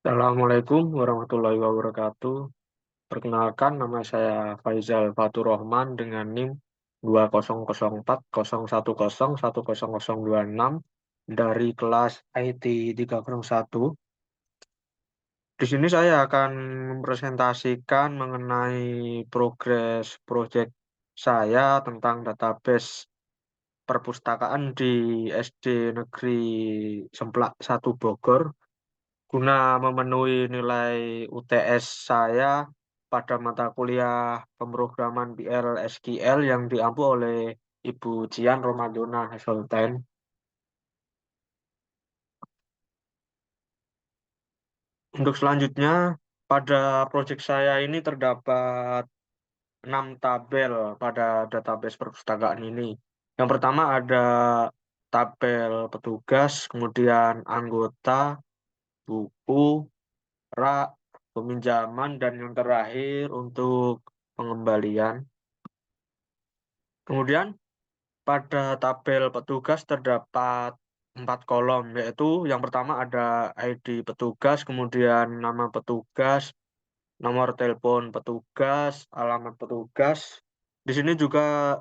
Assalamualaikum warahmatullahi wabarakatuh. Perkenalkan, nama saya Faizal Faturrahman dengan NIM 200401010026 dari kelas IT 301. Di sini saya akan mempresentasikan mengenai progres proyek saya tentang database perpustakaan di SD Negeri Semplak 1 Bogor guna memenuhi nilai UTS saya pada mata kuliah pemrograman BL SQL yang diampu oleh Ibu Jian Romadona Hazeltine. Untuk selanjutnya, pada proyek saya ini terdapat 6 tabel pada database perpustakaan ini. Yang pertama ada tabel petugas, kemudian anggota, buku, rak, peminjaman, dan yang terakhir untuk pengembalian. Kemudian pada tabel petugas terdapat 4 kolom, yaitu yang pertama ada ID petugas, kemudian nama petugas, nomor telepon petugas, alamat petugas. Di sini juga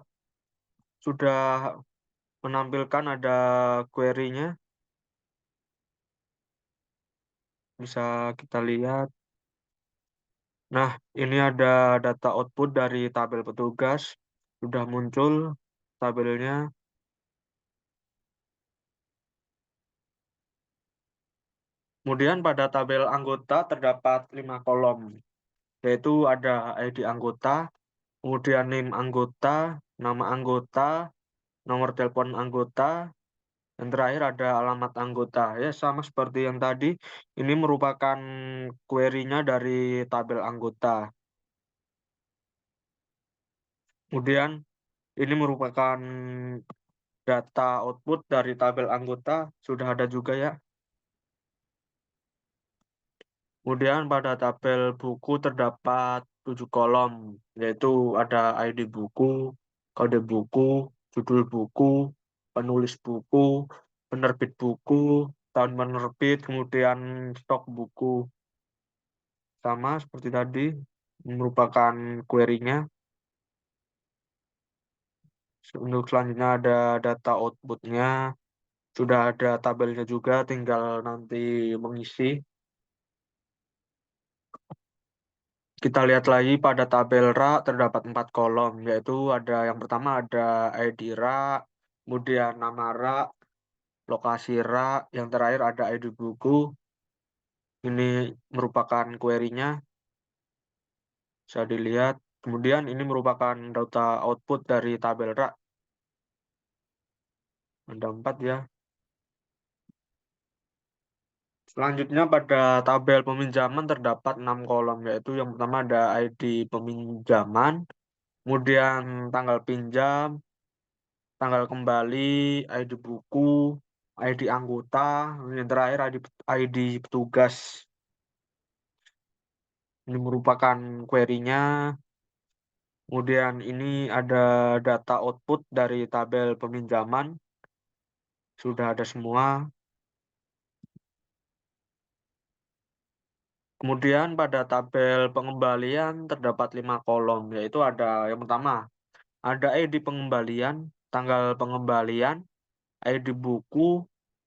sudah menampilkan ada query-nya, bisa kita lihat. Nah, ini ada data output dari tabel petugas, sudah muncul tabelnya. Kemudian pada tabel anggota terdapat 5 kolom, yaitu ada ID anggota, kemudian NIM anggota, nama anggota, nomor telepon anggota, dan terakhir ada alamat anggota. Ya, sama seperti yang tadi, ini merupakan query-nya dari tabel anggota. Kemudian ini merupakan data output dari tabel anggota, sudah ada juga ya. Kemudian pada tabel buku terdapat 7 kolom, yaitu ada ID buku, kode buku, judul buku, penulis buku, penerbit buku, tahun penerbit, kemudian stok buku. Sama seperti tadi, merupakan query-nya. Untuk selanjutnya ada data output-nya, sudah ada tabelnya juga, tinggal nanti mengisi. Kita lihat lagi pada tabel rak terdapat 4 kolom, yaitu ada yang pertama ada ID rak, kemudian nama rak, lokasi rak, yang terakhir ada ID buku. Ini merupakan query-nya, bisa dilihat. Kemudian ini merupakan data output dari tabel rak. Ada 4 ya. Selanjutnya pada tabel peminjaman terdapat 6 kolom, yaitu yang pertama ada ID peminjaman, kemudian tanggal pinjam, tanggal kembali, ID buku, ID anggota, yang terakhir ID petugas. Ini merupakan query-nya. Kemudian ini ada data output dari tabel peminjaman. Sudah ada semua. Kemudian pada tabel pengembalian terdapat 5 kolom, yaitu ada yang pertama, ada ID pengembalian, tanggal pengembalian, ID buku,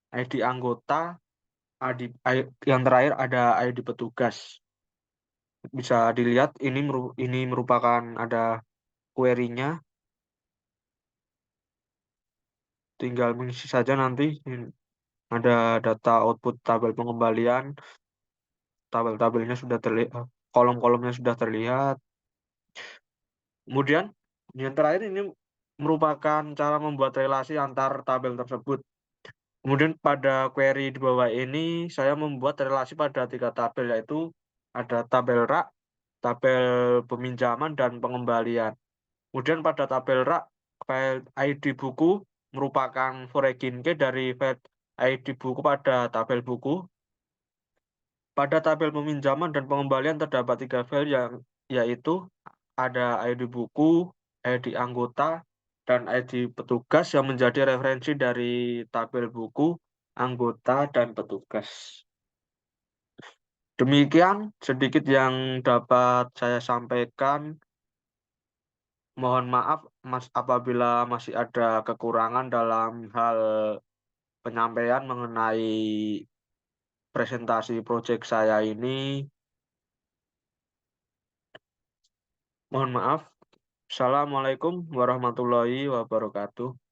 ID anggota, yang terakhir ada ID petugas. Bisa dilihat ini merupakan ada query-nya, tinggal mengisi saja nanti. Ada data output tabel pengembalian, tabel-tabelnya sudah terlihat, kolom-kolomnya sudah terlihat. Kemudian yang terakhir ini merupakan cara membuat relasi antar tabel tersebut. Kemudian pada query di bawah ini saya membuat relasi pada 3 tabel, yaitu ada tabel rak, tabel peminjaman, dan pengembalian. Kemudian pada tabel rak, file ID buku merupakan foreign key dari file ID buku pada tabel buku. Pada tabel peminjaman dan pengembalian terdapat 3 file yaitu ada ID buku, ID anggota, dan ID petugas yang menjadi referensi dari tabel buku, anggota, dan petugas. Demikian sedikit yang dapat saya sampaikan. Mohon maaf, Mas, apabila masih ada kekurangan dalam hal penyampaian mengenai presentasi proyek saya ini. Mohon maaf. Assalamualaikum warahmatullahi wabarakatuh.